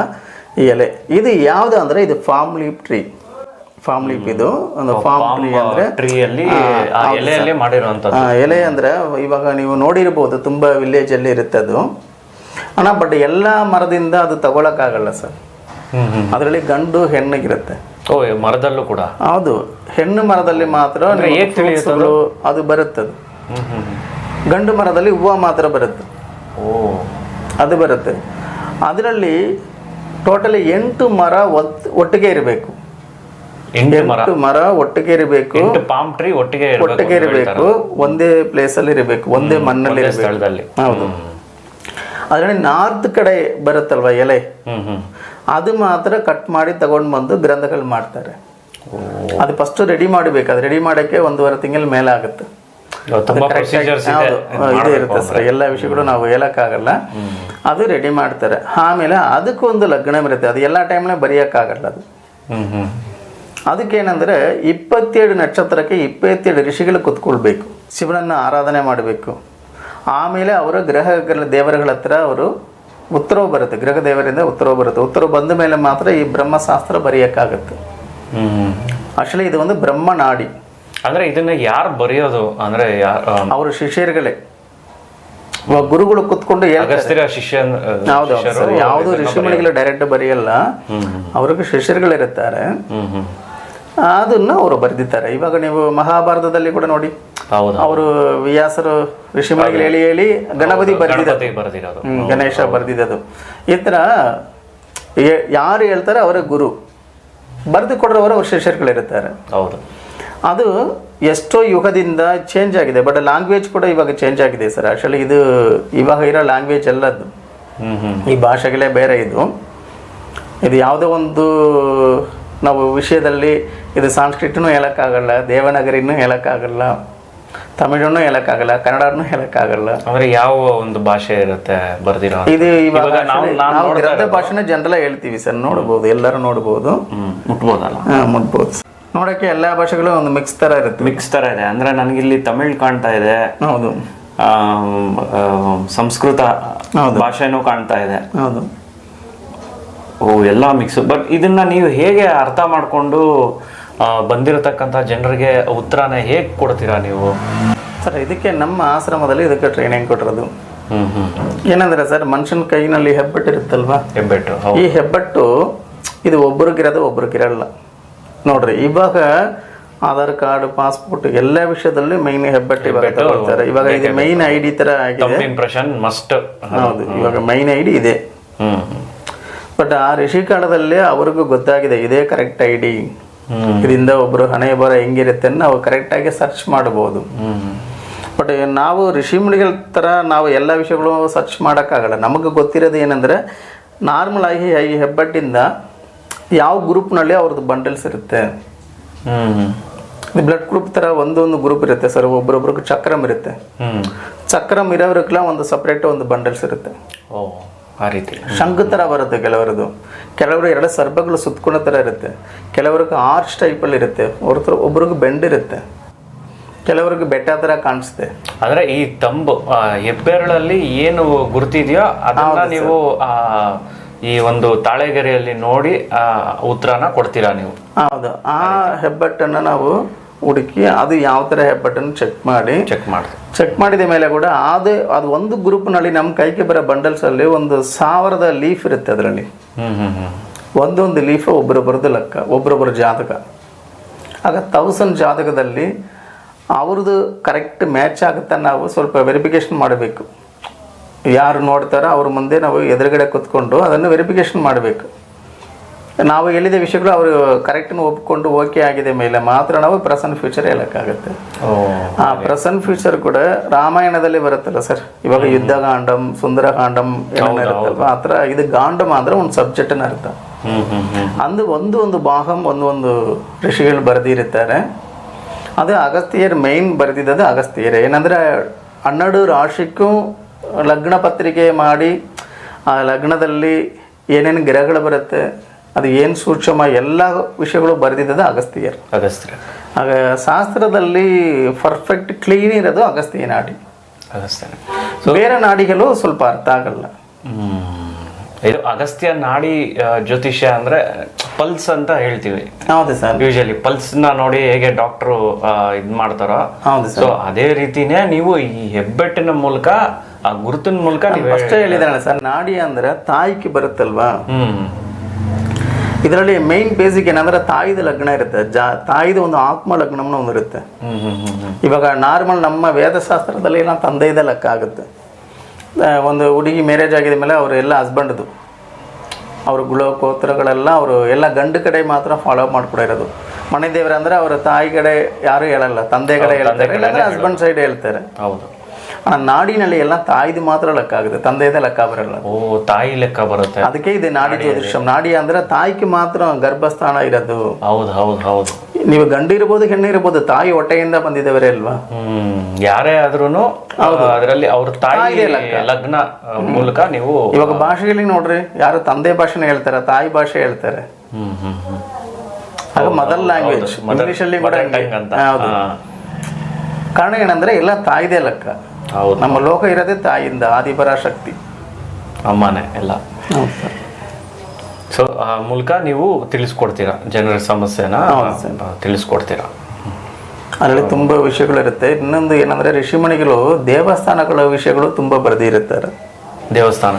ಈ ಎಲೆ ಇದು ಯಾವುದು ಅಂದರೆ, ಇದು palm leaf tree. Palm leaf ಇದು ಒಂದು ಫಾರ್ಮ್ ಟ್ರೀ ಅಂದರೆ ಎಲೆ ಅಂದರೆ, ಇವಾಗ ನೀವು ನೋಡಿರ್ಬೋದು ತುಂಬ ವಿಲೇಜಲ್ಲಿ ಇರುತ್ತೆ ಅದು. ಬಟ್ ಎಲ್ಲ ಮರದಿಂದ ಅದು ತಗೊಳಕ್ಕಾಗಲ್ಲ ಸರ್. ಅದರಲ್ಲಿ ಗಂಡು ಹೆಣ್ಣಿಗಿರುತ್ತೆ. ಮರದಲ್ಲೂ ಕೂಡ ಹೌದು, ಹೆಣ್ಣು ಮರದಲ್ಲಿ ಮಾತ್ರ ಅದು ಬರುತ್ತದೆ. ಗಂಡು ಮರದಲ್ಲಿ ಹೂವು ಮಾತ್ರ ಬರುತ್ತೆ. ಅದು ಬರುತ್ತೆ. ಅದರಲ್ಲಿ ಟೋಟಲಿ 8 ಮರ ಒಟ್ಟಿಗೆ ಇರಬೇಕು. 8 ಮರ ಒಟ್ಟಿಗೆ ಇರಬೇಕು. ಒಟ್ಟಿಗೆ ಇರಬೇಕು, ಒಂದೇ ಪ್ಲೇಸಲ್ಲಿ ಇರಬೇಕು, ಒಂದೇ ಮಣ್ಣಲ್ಲಿ ಇರಬೇಕು. ಹೌದು. ಅದರಲ್ಲಿ ನಾರ್ತ್ ಕಡೆ ಬರುತ್ತಲ್ವ ಎಲೆ, ಅದು ಮಾತ್ರ ಕಟ್ ಮಾಡಿ ತಗೊಂಡು ಬಂದು ಗ್ರಂಥಗಳು ಮಾಡ್ತಾರೆ. ಅದು ಫಸ್ಟ್ ರೆಡಿ ಮಾಡಬೇಕು. ಅದು ರೆಡಿ ಮಾಡೋಕ್ಕೆ 1.5 ತಿಂಗಳ ಮೇಲೆ ಆಗುತ್ತೆ. ಇದೇ ಇರುತ್ತೆ ಸರ್, ಎಲ್ಲ ವಿಷಯಗಳು ನಾವು ಹೇಳಕ್ಕಾಗಲ್ಲ. ಅದು ರೆಡಿ ಮಾಡ್ತಾರೆ. ಆಮೇಲೆ ಅದಕ್ಕೊಂದು ಲಗ್ನ ಇರುತ್ತೆ. ಅದು ಎಲ್ಲ ಟೈಮ್ನೇ ಬರೆಯೋಕ್ಕಾಗಲ್ಲ. ಅದು ಅದಕ್ಕೇನೆಂದರೆ 27 ನಕ್ಷತ್ರಕ್ಕೆ 27 ಋಷಿಗಳು ಕುತ್ಕೊಳ್ಬೇಕು, ಶಿವನನ್ನು ಆರಾಧನೆ ಮಾಡಬೇಕು. ಆಮೇಲೆ ಅವರು ದೇವರುಗಳ ಹತ್ರ ಅವರು ಉತ್ತರವು ಬರುತ್ತೆ, ಗ್ರಹ ದೇವರಿಂದ ಉತ್ತರವು ಬರುತ್ತೆ. ಉತ್ತರ ಬಂದ ಮೇಲೆ ಮಾತ್ರ ಈ ಬ್ರಹ್ಮಶಾಸ್ತ್ರ ಬರೆಯೋಕ್ಕಾಗುತ್ತೆ. ಆಕ್ಚುಲಿ ಇದು ಒಂದು ಬ್ರಹ್ಮನಾಡಿ. ಅಂದ್ರೆ ಇದನ್ನ ಯಾರು ಬರೆಯೋದು ಅಂದ್ರೆ ಅವರು ಶಿಷ್ಯರುಗಳೇ. ಇವಾಗ ಗುರುಗಳು ಕುತ್ಕೊಂಡು ಹೇಳ್ತಾರೆ. ಅಗಸ್ತ್ಯರ ಶಿಷ್ಯ ಹೌದು ಸರ್, ಯಾವುದು ಋಷಿಮುನಿಗಳು ಡೈರೆಕ್ಟ್ ಬರೆಯಲ್ಲ, ಅವ್ರಿಗೆ ಶಿಷ್ಯರುಗಳಿರುತ್ತಾರೆ, ಅದನ್ನ ಅವರು ಬರೆದಿದ್ದಾರೆ. ಇವಾಗ ನೀವು ಮಹಾಭಾರತದಲ್ಲಿ ಕೂಡ ನೋಡಿ, ಅವರು ವ್ಯಾಸರು ಋಷಿಮುನಿಗಳು ಹೇಳಿ ಹೇಳಿ ಗಣಪತಿ ಬರೆದಿರೋದು, ಗಣೇಶ ಬರೆದಿದ್ದು. ಈ ತರ ಯಾರು ಹೇಳ್ತಾರೆ ಅವರ ಗುರು, ಬರೆದು ಕೊಡೋರು ಅವ್ರ ಶಿಷ್ಯರುಗಳಿರುತ್ತಾರೆ. ಹೌದು, ಅದು ಎಷ್ಟೋ ಯುಗದಿಂದ ಚೇಂಜ್ ಆಗಿದೆ. ಬಟ್ ಲ್ಯಾಂಗ್ವೇಜ್ ಕೂಡ ಇವಾಗ ಚೇಂಜ್ ಆಗಿದೆ ಸರ್. ಆಕ್ಚುಲಿ ಇದು ಇವಾಗ ಇರೋ ಲ್ಯಾಂಗ್ವೇಜ್ ಅಲ್ಲದ್ದು, ಈ ಭಾಷೆಗಳೇ ಬೇರೆ. ಇದು ಯಾವುದೋ ಒಂದು ನಾವು ವಿಷಯದಲ್ಲಿ ಇದು ಸಂಸ್ಕೃತನೂ ಹೇಳಕ್ಕಾಗಲ್ಲ, ದೇವನಾಗರಿನೂ ಹೇಳಕ್ಕಾಗಲ್ಲ, ತಮಿಳನ್ನು ಹೇಳಕ್ಕಾಗಲ್ಲ, ಕನ್ನಡನೂ ಹೇಳಕ್ಕಾಗಲ್ಲ. ಅಂದ್ರೆ ಯಾವ ಒಂದು ಭಾಷೆ ಇರುತ್ತೆ ಬರ್ದಿರೋ ಇದು ಇವಾಗ ನಾವು ಗ್ರಂಥ ಭಾಷೆನ ಜನರಲ್ಲ ಹೇಳ್ತೀವಿ ಸರ್. ನೋಡ್ಬೋದು, ಎಲ್ಲರೂ ನೋಡ್ಬೋದು, ಮುಟ್ಬೋದಲ್ಲ? ಮುಟ್ಬೋದು. ನೋಡಕ್ಕೆ ಎಲ್ಲಾ ಭಾಷೆಗಳು ಒಂದು ಮಿಕ್ಸ್ ತರ ಇರುತ್ತೆ. ಮಿಕ್ಸ್ ತರ ಇದೆ ಅಂದ್ರೆ ನನಗಿಲ್ಲಿ ತಮಿಳ್ ಕಾಣ್ತಾ ಇದೆ, ಹೌದು, ಸಂಸ್ಕೃತ ಭಾಷೆನೂ ಕಾಣ್ತಾ ಇದೆ, ಹೌದು. ಓ, ಎಲ್ಲ ಮಿಕ್ಸ್. ಬಟ್ ಇದನ್ನ ನೀವು ಹೇಗೆ ಅರ್ಥ ಮಾಡ್ಕೊಂಡು ಬಂದಿರತಕ್ಕಂಥ ಜನರಿಗೆ ಉತ್ತರನ ಹೇಗೆ ಕೊಡ್ತೀರಾ ನೀವು? ಸರ್, ಇದಕ್ಕೆ ನಮ್ಮ ಆಶ್ರಮದಲ್ಲಿ ಇದಕ್ಕೆ ಟ್ರೈನಿಂಗ್ ಕೊಟ್ಟಿರೋದು. ಏನಂದ್ರೆ ಸರ್, ಮನುಷ್ಯನ ಕೈನಲ್ಲಿ ಹೆಬ್ಬೆಟ್ಟು ಇರುತ್ತಲ್ವಾ, ಹೆಬ್ಬೆಟ್ಟು, ಈ ಹೆಬ್ಬೆಟ್ಟು ಇದು ಒಬ್ರಿಗಿರೋದು ಒಬ್ರಿಗಿರಲ್ಲ ನೋಡ್ರಿ. ಇವಾಗ ಆಧಾರ್ ಕಾರ್ಡ್, ಪಾಸ್ಪೋರ್ಟ್ ಎಲ್ಲ ವಿಷಯದಲ್ಲಿ ಮೈನ್ ಹೆಬ್ಬೆಟ್ಟು ಇವಾಗ ತಗೊಳ್ತಾರೆ. ಇವಾಗ ಇದು ಮೈನ್ ಐಡಿ ತರ ಆಗಿದೆ. Impression must. ಹೌದು, ಇವಾಗ ಮೈನ್ ಐಡಿ ಇದೆ. ಬಟ್ ಆ ಋಷಿ ಕಾಲದಲ್ಲೇ ಅವ್ರಿಗೂ ಗೊತ್ತಾಗಿದೆ ಇದೇ ಕರೆಕ್ಟ್ ಐಡಿ, ಇದರಿಂದ ಒಬ್ರು ಹಣೆ ಬರ ಹೆಂಗಿರುತ್ತೆ ನಾವು ಕರೆಕ್ಟ್ ಆಗಿ ಸರ್ಚ್ ಮಾಡಬಹುದು. ಬಟ್ ನಾವು ಋಷಿ ಮುನಿಗಳ ತರ ನಾವು ಎಲ್ಲ ವಿಷಯಗಳು ಸರ್ಚ್ ಮಾಡೋಕ್ಕಾಗಲ್ಲ. ನಮಗೆ ಗೊತ್ತಿರೋದು ಏನಂದ್ರೆ, ನಾರ್ಮಲ್ ಆಗಿ ಈ ಹೆಬ್ಬೆಟ್ಟಿಂದ ಯಾವ ಗ್ರೂಪ್ನಲ್ಲಿ ಅವ್ರದ್ದು ಬಂಡಲ್ಸ್ ಇರುತ್ತೆ. ಬ್ಲಡ್ ಗ್ರೂಪ್ ತರ ಒಂದೊಂದು ಗ್ರೂಪ್ ಇರುತ್ತೆ ಸರ್. ಒಬ್ರೊಬ್ರಿಗೆ ಚಕ್ರಮ್ ಇರುತ್ತೆ. ಚಕ್ರಮ್ ಇರೋರ್ಗೆಲ್ಲ ಒಂದು ಸಪ್ರೇಟ್ ಒಂದು ಬಂಡಲ್ಸ್ ಇರುತ್ತೆ. ಆ ರೀತಿ ಶಂಕು ತರ ಬರುತ್ತೆ ಕೆಲವರದು. ಕೆಲವರು ಎರಡು ಸರ್ಬಗಳು ಸುತ್ಕೊಳ್ಳೋ ತರ ಇರುತ್ತೆ. ಕೆಲವ್ರಿಗೆ ಆರ್ಚ್ ಟೈಪಲ್ಲಿ ಇರುತ್ತೆ. ಒಬ್ರಿಗೆ ಬೆಂಡ್ ಇರುತ್ತೆ. ಕೆಲವರಿಗೆ ಬೆಟ್ಟ ತರ ಕಾಣಿಸುತ್ತೆ. ಅಂದ್ರೆ ಈ ತಂಬು ಹೆಬ್ಬೆರಳಲ್ಲಿ ಏನು ಗುರುತಿದೆಯೋ ಅದನ್ನ ನೀವು ಈ ಒಂದು ತಾಳೆಗೆರೆಯಲ್ಲಿ ನೋಡಿ ಉತ್ತರನ ಕೊಡ್ತೀರಾ ನೀವು? ಹೌದು. ಆ ಹೆಬ್ಬೆಟ್ಟನ್ನು ನಾವು ಹುಡುಕಿ ಅದು ಯಾವ ತರ ಹೆಬ್ಬೆಟ್ಟನ್ನು ಚೆಕ್ ಮಾಡಿದ ಮೇಲೆ ಕೂಡ ಅದು ಒಂದು ಗ್ರೂಪ್ನಲ್ಲಿ ನಮ್ಮ ಕೈಗೆ ಬರೋ ಬಂಡಲ್ಸ್ ಅಲ್ಲಿ 1000 ಲೀಫ್ ಇರುತ್ತೆ. ಅದರಲ್ಲಿ ಒಂದೊಂದು ಲೀಫ್ ಒಬ್ಬರೊಬ್ಬರದ್ದು ಲೆಕ್ಕ, ಒಬ್ಬರೊಬ್ಬರ ಜಾತಕ. ಆಗ 1000 ಜಾತಕದಲ್ಲಿ ಅವ್ರದ್ದು ಕರೆಕ್ಟ್ ಮ್ಯಾಚ್ ಆಗುತ್ತಾ ನಾವು ಸ್ವಲ್ಪ ವೆರಿಫಿಕೇಶನ್ ಮಾಡಬೇಕು. ಯಾರು ನೋಡ್ತಾರೋ ಅವ್ರ ಮುಂದೆ ನಾವು ಎದುರುಗಡೆ ಕೂತ್ಕೊಂಡು ಅದನ್ನು ವೆರಿಫಿಕೇಶನ್ ಮಾಡಬೇಕು. ನಾವು ಹೇಳಿದ ವಿಷಯಗಳು ಅವರು ಕರೆಕ್ಟ್ನ ಒಪ್ಕೊಂಡು ಓಕೆ ಆಗಿದೆ ಮೇಲೆ ಮಾತ್ರ ನಾವು ಪ್ರೆಸೆಂಟ್ ಫ್ಯೂಚರ್ ಹೇಳಕ್ಕಾಗತ್ತೆ. ಆ ಪ್ರೆಸೆಂಟ್ ಫ್ಯೂಚರ್ ಕೂಡ ರಾಮಾಯಣದಲ್ಲಿ ಬರುತ್ತಲ್ಲ ಸರ್. ಇವಾಗ ಯುದ್ಧಕಾಂಡಂ, ಸುಂದರಕಾಂಡಂ ಏನೋ ಇರುತ್ತಲ್ವ, ಆ ಥರ ಇದು ಗಾಂಡಮ ಅಂದ್ರೆ ಒಂದು ಸಬ್ಜೆಕ್ಟ್ ಅರ್ಥ. ಅಂದು ಒಂದು ಭಾಗಂ ಒಂದು ಋಷಿಗಳು ಬರೆದಿರುತ್ತಾರೆ. ಅದು ಅಗಸ್ತ್ಯರ್ ಮೈನ್ ಬರೆದಿದ್ದು ಅಗಸ್ತ್ಯರೇ. ಏನಂದ್ರೆ 12 ರಾಶಿಗೂ ಲಗ್ನ ಪತ್ರಿಕೆ ಮಾಡಿ ಆ ಲಗ್ನದಲ್ಲಿ ಏನೇನು ಗ್ರಹಗಳು ಬರುತ್ತೆ, ಅದು ಏನು ಸೂಕ್ಷ್ಮ ಎಲ್ಲ ವಿಷಯಗಳು ಬರೆದಿದ್ದು ಅಗಸ್ತ್ಯರ್. ಆಗ ಶಾಸ್ತ್ರದಲ್ಲಿ ಪರ್ಫೆಕ್ಟ್ ಕ್ಲೀನ್ ಇರೋದು ಅಗಸ್ತ್ಯ ನಾಡಿ. ಬೇರೆ ನಾಡಿಗಳು ಸ್ವಲ್ಪ ಅರ್ಥ ಆಗಲ್ಲ. ಇದು ಅಗಸ್ತ್ಯ ನಾಡಿ ಜ್ಯೋತಿಷ್ಯ ಅಂದ್ರೆ ಪಲ್ಸ್ ಅಂತ ಹೇಳ್ತೀವಿ. ಹೌದು ಸರ್. ಯೂಶಲಿ ಪಲ್ಸ್ ನ ನೋಡಿ ಹೇಗೆ ಡಾಕ್ಟರ್ ಇದ್ ಮಾಡ್ತಾರೋ, ಸೊ ಅದೇ ರೀತಿನೇ ನೀವು ಈ ಹೆಬ್ಬೆಟ್ಟಿನ ಮೂಲಕ, ಆ ಗುರುತಿನ ಮೂಲಕ ನೀವು ಅಷ್ಟೇ ಹೇಳಿದಾರೆ ಸರ್. ನಾಡಿ ಅಂದ್ರೆ ತಾಯಿಗೆ ಬರುತ್ತಲ್ವಾ, ಇದರಲ್ಲಿ ಮೈನ್ ಬೇಸಿಕ್ ಏನಂದ್ರೆ ತಾಯಿದ ಲಗ್ನ ಇರುತ್ತೆ. ತಾಯಿದ ಒಂದು ಆತ್ಮ ಲಗ್ನಮ್ನ ಒಂದು ಇರುತ್ತೆ. ಇವಾಗ ನಾರ್ಮಲ್ ನಮ್ಮ ವೇದಶಾಸ್ತ್ರದಲ್ಲಿ ಏನೋ ತಂದೆಯದ ಲೆಕ್ಕ ಆಗುತ್ತೆ. ಒಂದು ಹುಡುಗಿ ಮ್ಯಾರೇಜ್ ಆಗಿದ ಮೇಲೆ ಅವರು ಎಲ್ಲ ಹಸ್ಬೆಂಡ್ದು ಅವ್ರ ಗೋತ್ರಗಳೆಲ್ಲ ಅವರು ಎಲ್ಲ ಗಂಡು ಕಡೆ ಮಾತ್ರ ಫಾಲೋ ಮಾಡ್ಕೊಡಿರೋದು. ಮನೆ ದೇವ್ರ ಅಂದ್ರೆ ಅವ್ರ ತಾಯಿ ಕಡೆ ಯಾರು ಹೇಳಲ್ಲ, ತಂದೆ ಕಡೆ ಹೇಳ್ತಾರೆ, ಹಸ್ಬೆಂಡ್ ಸೈಡ್ ಹೇಳ್ತಾರೆ. ಹೌದು. ನಾಡಿನಲ್ಲಿ ಎಲ್ಲ ತಾಯಿದು ಮಾತ್ರ ಲೆಕ್ಕ ಆಗುತ್ತೆ, ತಂದೆಯದೇ ಲೆಕ್ಕ ಬರಲ್ಲ. ಓ, ತಾಯಿ ಲೆಕ್ಕ ಬರುತ್ತೆ. ಅದಕ್ಕೆ ಇದೆ ನಾಡಿ ಜ್ಯೋತಿಷ್ಯಂ. ನಾಡಿ ಅಂದ್ರೆ ತಾಯಿಗೆ ಮಾತ್ರ ಗರ್ಭಸ್ಥಾನ ಇರೋದು. ಹೌದು ಹೌದು ಹೌದು. ನೀವು ಗಂಡು ಇರ್ಬೋದು, ಹೆಣ್ಣು ಇರ್ಬೋದು, ತಾಯಿ ಹೊಟ್ಟೆಯಿಂದ ಬಂದಿದ್ದವರೇ ಅಲ್ವಾ. ಯಾರೇ ಆದ್ರೂನು ಅದರಲ್ಲಿ ಅವ್ರ ತಾಯಿ ಲಗ್ನ ಮೂಲಕ ನೀವು. ಇವಾಗ ಭಾಷೆಗಳಿಗೆ ನೋಡ್ರಿ, ಯಾರು ತಂದೆ ಭಾಷೆನ ಹೇಳ್ತಾರೆ, ತಾಯಿ ಭಾಷೆ ಹೇಳ್ತಾರೆ. ಅದು ಮದರ್ ಲ್ಯಾಂಗ್ವೇಜ್. ಇಂಗ್ಲಿಷ್ ಅಲ್ಲಿ ಕೂಡ ಹೌದು. ಕಾರಣ ಏನಂದ್ರೆ ಎಲ್ಲ ತಾಯಿದೇ ಲೆಕ್ಕ. ನಮ್ಮ ಲೋಕ ಇರೋದೇ ತಾಯಿಯಿಂದ, ಆದಿಪರಾಶಕ್ತಿ ಅಮ್ಮನೆ ಎಲ್ಲ. ಸೊ ಆ ಮೂಲಕ ನೀವು ತಿಳಿಸ್ಕೊಡ್ತೀರಾ ಜನರ ಸಮಸ್ಯೆನ ತಿಳಿಸ್ಕೊಡ್ತೀರಾ. ಅದರಲ್ಲಿ ತುಂಬ ವಿಷಯಗಳಿರುತ್ತೆ. ಇನ್ನೊಂದು ಏನಂದರೆ ಋಷಿಮುನಿಗಳು ದೇವಸ್ಥಾನಗಳ ವಿಷಯಗಳು ತುಂಬ ಬರೆದಿರುತ್ತಾರೆ. ದೇವಸ್ಥಾನ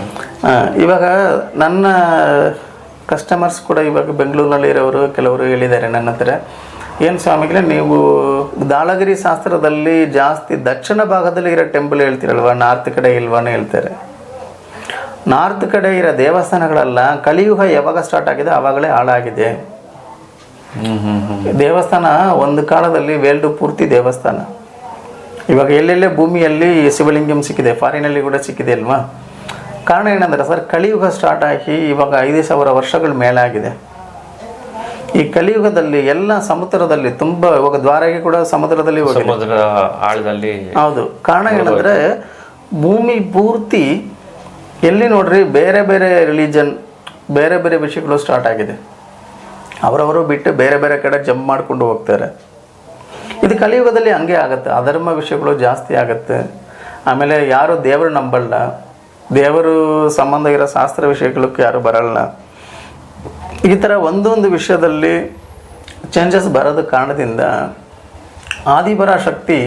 ಇವಾಗ ನನ್ನ ಕಸ್ಟಮರ್ಸ್ ಕೂಡ ಇವಾಗ ಬೆಂಗಳೂರಿನಲ್ಲಿ ಇರೋರು ಕೆಲವರು ಹೇಳಿದ್ದಾರೆ ನನ್ನ ಹತ್ರ, ಏನು ಸ್ವಾಮಿಗಳೇ ನೀವು ದಾಳಗಿರಿ ಶಾಸ್ತ್ರದಲ್ಲಿ ಜಾಸ್ತಿ ದಕ್ಷಿಣ ಭಾಗದಲ್ಲಿ ಇರೋ ಟೆಂಪಲ್ ಹೇಳ್ತೀರಲ್ವ, ನಾರ್ತ್ ಕಡೆ ಇಲ್ವಾನು ಹೇಳ್ತಾರೆ. ನಾರ್ತ್ ಕಡೆ ಇರೋ ದೇವಸ್ಥಾನಗಳೆಲ್ಲ ಕಲಿಯುಗ ಯಾವಾಗ ಸ್ಟಾರ್ಟ್ ಆಗಿದೆ ಆವಾಗಲೇ ಹಾಳಾಗಿದೆ. ದೇವಸ್ಥಾನ ಒಂದು ಕಾಲದಲ್ಲಿ ವೇಲ್ಡ್ ಪೂರ್ತಿ ದೇವಸ್ಥಾನ. ಇವಾಗ ಎಲ್ಲೆಲ್ಲೇ ಭೂಮಿಯಲ್ಲಿ ಶಿವಲಿಂಗಂ ಸಿಕ್ಕಿದೆ, ಫಾರಿನಲ್ಲಿ ಕೂಡ ಸಿಕ್ಕಿದೆ ಅಲ್ವಾ. ಕಾರಣ ಏನಂದ್ರೆ ಸರ್, ಕಲಿಯುಗ ಸ್ಟಾರ್ಟ್ ಆಗಿ ಇವಾಗ 5,000 ವರ್ಷಗಳ ಮೇಲಾಗಿದೆ. ಈ ಕಲಿಯುಗದಲ್ಲಿ ಎಲ್ಲ ಸಮುದ್ರದಲ್ಲಿ ತುಂಬ, ಇವಾಗ ದ್ವಾರಗೆ ಕೂಡ ಸಮುದ್ರದಲ್ಲಿ ಸಮುದ್ರ ಆಳದಲ್ಲಿ. ಹೌದು. ಕಾರಣ ಏನಂದ್ರೆ ಭೂಮಿ ಪೂರ್ತಿ ಎಲ್ಲಿ ನೋಡ್ರಿ ಬೇರೆ ಬೇರೆ ರಿಲಿಜನ್, ಬೇರೆ ಬೇರೆ ವಿಷಯಗಳು ಸ್ಟಾರ್ಟ್ ಆಗಿದೆ. ಅವರವರು ಬಿಟ್ಟು ಬೇರೆ ಬೇರೆ ಕಡೆ ಜಂಪ್ ಮಾಡ್ಕೊಂಡು ಹೋಗ್ತಾರೆ. ಇದು ಕಲಿಯುಗದಲ್ಲಿ ಹಂಗೆ ಆಗುತ್ತೆ. ಅಧರ್ಮ ವಿಷಯಗಳು ಜಾಸ್ತಿ ಆಗುತ್ತೆ. ಆಮೇಲೆ ಯಾರು ದೇವರು ನಂಬಲ್ಲ, ದೇವರು ಸಂಬಂಧ ಇರೋ ಶಾಸ್ತ್ರ ವಿಷಯಗಳಕ್ಕೆ ಯಾರು ಬರಲ್ಲ. ಈ ಥರ ಒಂದೊಂದು ವಿಷಯದಲ್ಲಿ ಚೇಂಜಸ್ ಬರೋದ ಕಾರಣದಿಂದ ಆದಿಬರ ಶಕ್ತಿ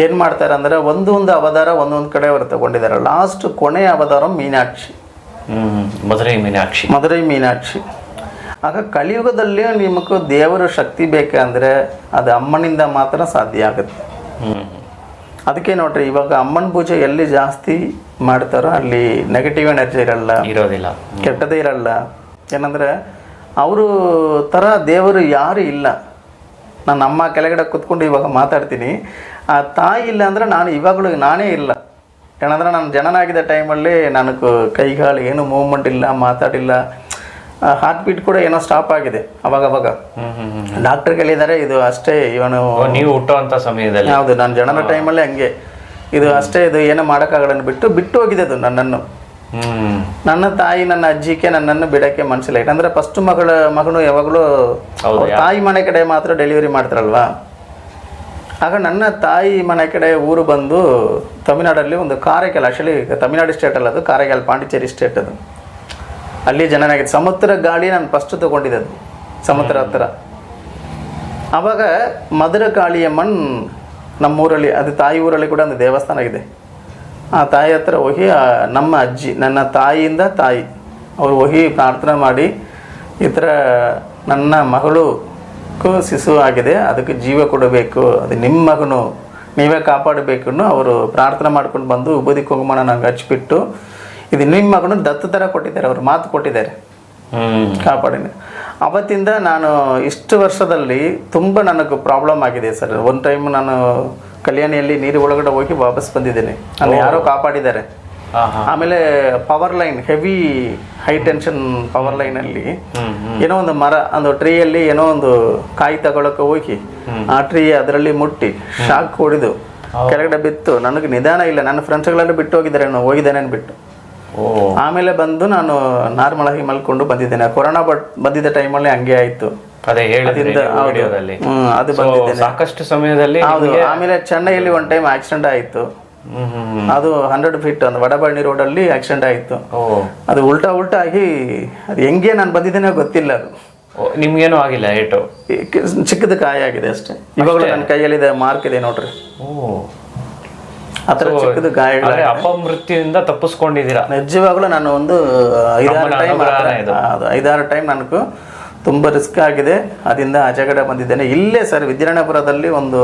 ಏನು ಮಾಡ್ತಾರೆ ಅಂದರೆ ಒಂದೊಂದು ಅವತಾರ ಒಂದೊಂದು ಕಡೆ ಅವರು ತಗೊಂಡಿದ್ದಾರೆ. ಲಾಸ್ಟ್ ಕೊನೆಯ ಅವತಾರ ಮೀನಾಕ್ಷಿ, ಮಧುರೈ ಮೀನಾಕ್ಷಿ. ಆಗ ಕಲಿಯುಗದಲ್ಲಿ ನಿಮಗೆ ದೇವರ ಶಕ್ತಿ ಬೇಕಂದರೆ ಅದು ಅಮ್ಮನಿಂದ ಮಾತ್ರ ಸಾಧ್ಯ ಆಗುತ್ತೆ. ಅದಕ್ಕೆ ನೋಡ್ರಿ, ಇವಾಗ ಅಮ್ಮನ ಪೂಜೆ ಎಲ್ಲಿ ಜಾಸ್ತಿ ಮಾಡ್ತಾರೋ ಅಲ್ಲಿ ನೆಗೆಟಿವ್ ಎನರ್ಜಿ ಇರೋದಿಲ್ಲ, ಕೆಟ್ಟದೇ ಇರಲ್ಲ. ಏನಂದರೆ ಅವರು ಥರ ದೇವರು ಯಾರು ಇಲ್ಲ. ನಾನು ಅಮ್ಮ ಕೆಳಗಡೆ ಕೂತ್ಕೊಂಡು ಇವಾಗ ಮಾತಾಡ್ತೀನಿ, ಆ ತಾಯಿ ಇಲ್ಲ ಅಂದರೆ ನಾನು ಇವಾಗಲೂ ನಾನೇ ಇಲ್ಲ. ಏನಂದ್ರೆ ನಾನು ಜನನಾಗಿದ್ದ ಟೈಮಲ್ಲಿ ನನಗೆ ಕೈಗಾಲು ಏನು ಮೂವ್ಮೆಂಟ್ ಇಲ್ಲ, ಮಾತಾಡಿಲ್ಲ. ಹಾರ್ಟ್ ಬೀಟ್ ಕೂಡ ಏನೋ ಸ್ಟಾಪ್ ಆಗಿದೆ ಅವಾಗ. ಡಾಕ್ಟರ್ ಹೇಳಿದ್ದಾರೆ ಇದು ಅಷ್ಟೇ, ಇವನು ನೀವು ಹುಟ್ಟುವಂಥ ಸಮಯದಲ್ಲಿ. ಹೌದು, ನಾನು ಜನನ ಟೈಮಲ್ಲಿ ಹಂಗೆ, ಇದು ಅಷ್ಟೇ, ಇದು ಏನೋ ಮಾಡೋಕ್ಕಾಗಲ್ಲ ಬಿಟ್ಟು ಹೋಗಿದೆ ಅದು ನನ್ನನ್ನು. ನನ್ನ ತಾಯಿ, ನನ್ನ ಅಜ್ಜಿಗೆ ನನ್ನನ್ನು ಬಿಡೋಕ್ಕೆ ಮನಸ್ಸಿಲ್ಲ. ಯಾಕಂದರೆ ಫಸ್ಟ್ ಮಗನು ಯಾವಾಗಲೂ ತಾಯಿ ಮನೆ ಕಡೆ ಮಾತ್ರ ಡೆಲಿವರಿ ಮಾಡ್ತಾರಲ್ವಾ. ಆಗ ನನ್ನ ತಾಯಿ ಮನೆ ಕಡೆ ಊರು ಬಂದು ತಮಿಳ್ನಾಡಲ್ಲಿ ಒಂದು ಕಾರೈಕಲ್, ಆ್ಯಕ್ಚುಲಿ ತಮಿಳ್ನಾಡು ಸ್ಟೇಟ್ ಅಲ್ಲ ಅದು, ಕಾರೈಕಲ್ ಪಾಂಡಿಚೇರಿ ಸ್ಟೇಟ್ ಅದು. ಅಲ್ಲಿ ಜನನಾಗಿದೆ. ಸಮುದ್ರ ಗಾಳಿ ನಾನು ಫಸ್ಟ್ ತೊಗೊಂಡಿದ್ದೆ, ಅದು ಸಮುದ್ರ ಹತ್ರ. ಆವಾಗ ಮಧುರ ಕಾಳಿಯಮ್ಮನ್ ನಮ್ಮೂರಲ್ಲಿ, ಅದು ತಾಯಿ ಊರಲ್ಲಿ ಕೂಡ ಒಂದು ದೇವಸ್ಥಾನ ಇದೆ. ಆ ತಾಯಿ ಹತ್ರ ಹೋಗಿ ನಮ್ಮ ಅಜ್ಜಿ, ನನ್ನ ತಾಯಿಯಿಂದ ತಾಯಿ ಅವರು ಹೋಗಿ ಪ್ರಾರ್ಥನೆ ಮಾಡಿ, ಈ ಥರ ನನ್ನ ಮಗಳು ಶಿಶು ಆಗಿದೆ, ಅದಕ್ಕೆ ಜೀವ ಕೊಡಬೇಕು, ಅದು ನಿಮ್ಮ ಮಗನು, ನೀವೇ ಕಾಪಾಡಬೇಕು ಅವರು ಪ್ರಾರ್ಥನೆ ಮಾಡ್ಕೊಂಡು ಬಂದು ಉಬದಿ ಕುಂಕುಮನ ನಂಗೆ ಹಚ್ಬಿಟ್ಟು, ಇದು ನಿಮ್ಮ ಮಗನು ದತ್ತು ಥರ ಕೊಟ್ಟಿದ್ದಾರೆ, ಅವರು ಮಾತು ಕೊಟ್ಟಿದ್ದಾರೆ ಕಾಪಾಡಿನ. ಅವತ್ತಿಂದ ನಾನು ಇಷ್ಟು ವರ್ಷದಲ್ಲಿ ತುಂಬ ನನಗೆ ಪ್ರಾಬ್ಲಮ್ ಆಗಿದೆ ಸರ್. ಒಂದು ಟೈಮ್ ನಾನು ಕಲ್ಯಾಣಿಯಲ್ಲಿ ನೀರು ಒಳಗಡೆ ಹೋಗಿ ವಾಪಸ್ ಬಂದಿದ್ದೇನೆ, ಅಲ್ಲಿ ಯಾರೋ ಕಾಪಾಡಿದ್ದಾರೆ. ಆಮೇಲೆ power line, heavy high tension power ಲೈನಲ್ಲಿ ಏನೋ ಒಂದು ಮರ, ಒಂದು ಟ್ರೀಯಲ್ಲಿ ಏನೋ ಒಂದು ಕಾಯಿ ತಗೊಳಕ್ಕೆ ಹೋಗಿ ಆ ಟ್ರೀ ಅದರಲ್ಲಿ ಮುಟ್ಟಿ ಶಾಕ್ ಹೊಡೆದು ಕೆಳಗಡೆ ಬಿತ್ತು. ನನಗೆ ನಿಧಾನ ಇಲ್ಲ, ನನ್ನ ಫ್ರೆಂಡ್ಸ್ಗಳೆಲ್ಲ ಬಿಟ್ಟು ಹೋಗಿದ್ದಾರೆ, ನಾನು ಹೋಗಿದ್ದೇನೆ ಅಂದ್ಬಿಟ್ಟು. ಆಮೇಲೆ ಬಂದು ನಾನು ನಾರ್ಮಲ್ ಆಗಿ ಮಲ್ಕೊಂಡು ಬಂದಿದ್ದೇನೆ. ಕೊರೋನಾ ಬಂದಿದ್ದ ಟೈಮಲ್ಲಿ ಹಂಗೆ ಆಯ್ತು. ಅದು ಬಂದಿದ್ದೇನೆ ಸಾಕಷ್ಟು ಸಮಯದಲ್ಲಿ. ಹೌದು. ಆಮೇಲೆ ಚೆನ್ನೈಯಲ್ಲಿ ಒಂದು ಟೈಮ್ ಆಕ್ಸಿಡೆಂಟ್ ಆಯಿತು. ಅದು 100 ಫೀಟ್ ಒಂದು ವಡಬಳ್ಳಿ ರೋಡಲ್ಲಿ ಆಕ್ಸಿಡೆಂಟ್ ಆಯಿತು. ಅದು ಉಲ್ಟಾ ಆಗಿ ಅದು ಹೆಂಗೆ ನಾನು ಬಂದಿದ್ದೇನೆ ಗೊತ್ತಿಲ್ಲ. ಅದು ನಿಮ್ಗೇನು ಆಗಿಲ್ಲ, ಏಟು ಚಿಕ್ಕದ ಕಾಯ ಆಗಿದೆ ಅಷ್ಟೇ. ಇವಾಗಲೂ ನನ್ನ ಕೈಯಲ್ಲಿದೆ, ಮಾರ್ಕ್ ಇದೆ ನೋಡ್ರಿ. ಆ ಥರ ಚಿಕ್ಕದು ಗಾಯಗಳು. ಅಪಮೃತ್ಯುವಿಂದ ತಪ್ಪಿಸ್ಕೊಂಡಿದ್ದೀರಾ? ನಿಜವಾಗ್ಲೂ ನಾನು ಒಂದು 5-6 ಟೈಮ್ ನನಗೂ ತುಂಬ ರಿಸ್ಕ್ ಆಗಿದೆ. ಅದರಿಂದ ಆಚೆಗಡೆ ಬಂದಿದ್ದೇನೆ. ಇಲ್ಲೇ ಸರ್ ವಿದ್ಯಾರಣ್ಯಪುರದಲ್ಲಿ ಒಂದು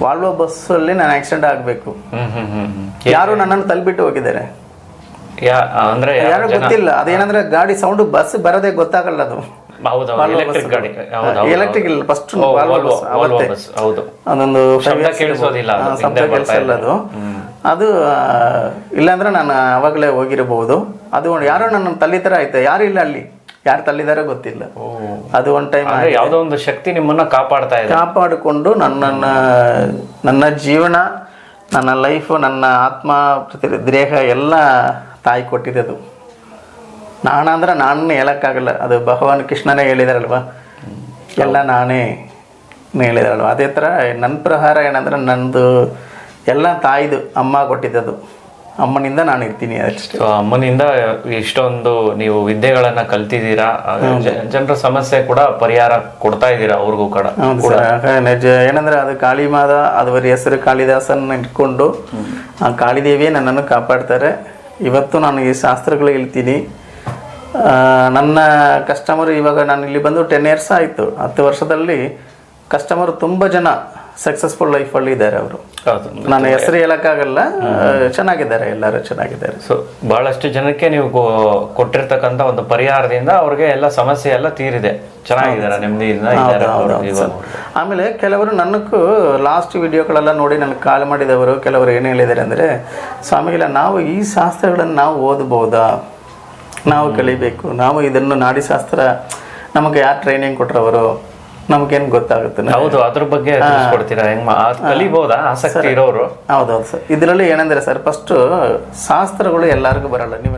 ವಾಲ್ವೋ ಬಸ್ಸಲ್ಲಿ ನಾನು ಆಕ್ಸಿಡೆಂಟ್ ಆಗಬೇಕು. ಯಾರು ನನ್ನನ್ನು ತಳ್ಳಿಬಿಟ್ಟು ಹೋಗಿದ್ದಾರೆ, ಯಾರು ಗೊತ್ತಿಲ್ಲ. ಅದೇನಂದ್ರೆ ಗಾಡಿ ಸೌಂಡ್, ಬಸ್ ಬರೋದೇ ಗೊತ್ತಾಗಲ್ಲ. ಅದು ಎಲೆಕ್ಟ್ರಿಕ್ ಇಲ್ಲ, ಫಸ್ಟ್ ಅದೊಂದು ಶಬ್ದ ಕೇಳಿಸಲ್ಲ ಅದು. ಅದು ಇಲ್ಲಾಂದ್ರೆ ನಾನು ಅವಾಗಲೇ ಹೋಗಿರಬಹುದು. ಅದು ಯಾರೋ ನನ್ನ ತಲ್ಲಿ ತರ ಆಯ್ತು, ಯಾರು ಇಲ್ಲ ಅಲ್ಲಿ, ಯಾರು ತಲ್ಲಿದಾರೋ ಗೊತ್ತಿಲ್ಲ. ಅದು ಒಂದು ಟೈಮ್ ಯಾವುದೋ ಒಂದು ಶಕ್ತಿ ನಿಮ್ಮನ್ನ ಕಾಪಾಡಿಕೊಂಡು ನನ್ನ ಜೀವನ, ನನ್ನ ಲೈಫ್, ನನ್ನ ಆತ್ಮ, ದೇಹ ಎಲ್ಲ ತಾಯಿ ಕೊಟ್ಟಿದೆ. ಅದು ನಾನಂದ್ರೆ ನಾನು ಹೇಳೋಕ್ಕಾಗಲ್ಲ. ಅದು ಭಗವಾನ್ ಕೃಷ್ಣನೇ ಹೇಳಿದಾರಲ್ವ, ಎಲ್ಲ ನಾನೇ ಹೇಳಿದಾರಲ್ವ. ಅದೇ ಥರ ನನ್ನ ಪ್ರಕಾರ ಏನಂದ್ರೆ ನಂದು ಎಲ್ಲ ತಾಯಿದು, ಅಮ್ಮ ಕೊಟ್ಟಿದ್ದದು. ಅಮ್ಮನಿಂದ ನಾನು ಇರ್ತೀನಿ ಅಷ್ಟೇ. ಸೊ ಅಮ್ಮನಿಂದ ಇಷ್ಟೊಂದು ನೀವು ವಿದ್ಯೆಗಳನ್ನ ಕಲ್ತಿದ್ದೀರಾ, ಜನರ ಸಮಸ್ಯೆ ಕೂಡ ಪರಿಹಾರ ಕೊಡ್ತಾ ಇದ್ದೀರಾ ಅವ್ರಿಗೂ ಕೂಡ. ಹೌದು ಸರ್, ನಿಜ. ಏನಂದ್ರೆ ಅದು ಕಾಳಿಮಾದ ಅದವರ ಹೆಸರು ಕಾಳಿದಾಸನ ಇಟ್ಕೊಂಡು ಆ ಕಾಳಿದೇವಿಯೇ ನನ್ನನ್ನು ಕಾಪಾಡ್ತಾರೆ. ಇವತ್ತು ನಾನು ಈ ಶಾಸ್ತ್ರಗಳು ಹೇಳ್ತೀನಿ. ನನ್ನ ಕಸ್ಟಮರ್ ಇವಾಗ ನಾನು ಇಲ್ಲಿ ಬಂದು 10 years ಆಯಿತು. 10 ವರ್ಷದಲ್ಲಿ ಕಸ್ಟಮರ್ ತುಂಬ ಜನ ಸಕ್ಸಸ್ಫುಲ್ ಲೈಫಲ್ಲಿ ಇದ್ದಾರೆ. ಅವರು ನಾನು ಹೆಸರು ಹೇಳೋಕ್ಕಾಗಲ್ಲ, ಚೆನ್ನಾಗಿದ್ದಾರೆ, ಎಲ್ಲರೂ ಚೆನ್ನಾಗಿದ್ದಾರೆ. ಸೊ ಬಹಳಷ್ಟು ಜನಕ್ಕೆ ನೀವು ಕೊಟ್ಟಿರ್ತಕ್ಕಂಥ ಒಂದು ಪರಿಹಾರದಿಂದ ಅವ್ರಿಗೆ ಎಲ್ಲ ಸಮಸ್ಯೆ ಎಲ್ಲ ತೀರಿದೆ, ಚೆನ್ನಾಗಿದ್ದಾರೆ, ನೆಮ್ಮದಿಯಿಂದ ಇದ್ದಾರೆ. ಆಮೇಲೆ ಕೆಲವರು ನನಗೂ ಲಾಸ್ಟ್ ವಿಡಿಯೋಗಳೆಲ್ಲ ನೋಡಿ ನನಗೆ ಕಾಲ್ ಮಾಡಿದವರು ಕೆಲವರು ಏನು ಹೇಳಿದ್ದಾರೆ ಅಂದರೆ, ಸ್ವಾಮಿಗಳ ನಾವು ಈ ಶಾಸ್ತ್ರಗಳನ್ನು ನಾವು ಓದಬಹುದಾ, ನಾವು ಕಲಿಬೇಕು, ನಾವು ಇದನ್ನು ನಾಡಿಶಾಸ್ತ್ರ ನಮಗೆ ಯಾರು ಟ್ರೈನಿಂಗ್ ಕೊಟ್ಟರವರು, ನಮಗೇನು ಗೊತ್ತಾಗುತ್ತೆ. ಹೌದು, ಅದ್ರ ಬಗ್ಗೆ ತಿಳಿಸ್ಕೊಡ್ತೀರಾ, ಹೆಂಗ್ ಕಲಿಬಹುದಾ ಆಸಕ್ತಿ ಇರೋರು? ಹೌದೌದು ಸರ್. ಇದರಲ್ಲಿ ಏನಂದ್ರೆ ಸರ್, ಫಸ್ಟ್ ಶಾಸ್ತ್ರಗಳು ಎಲ್ಲರಿಗೂ ಬರಲ್ಲ. ನೀವು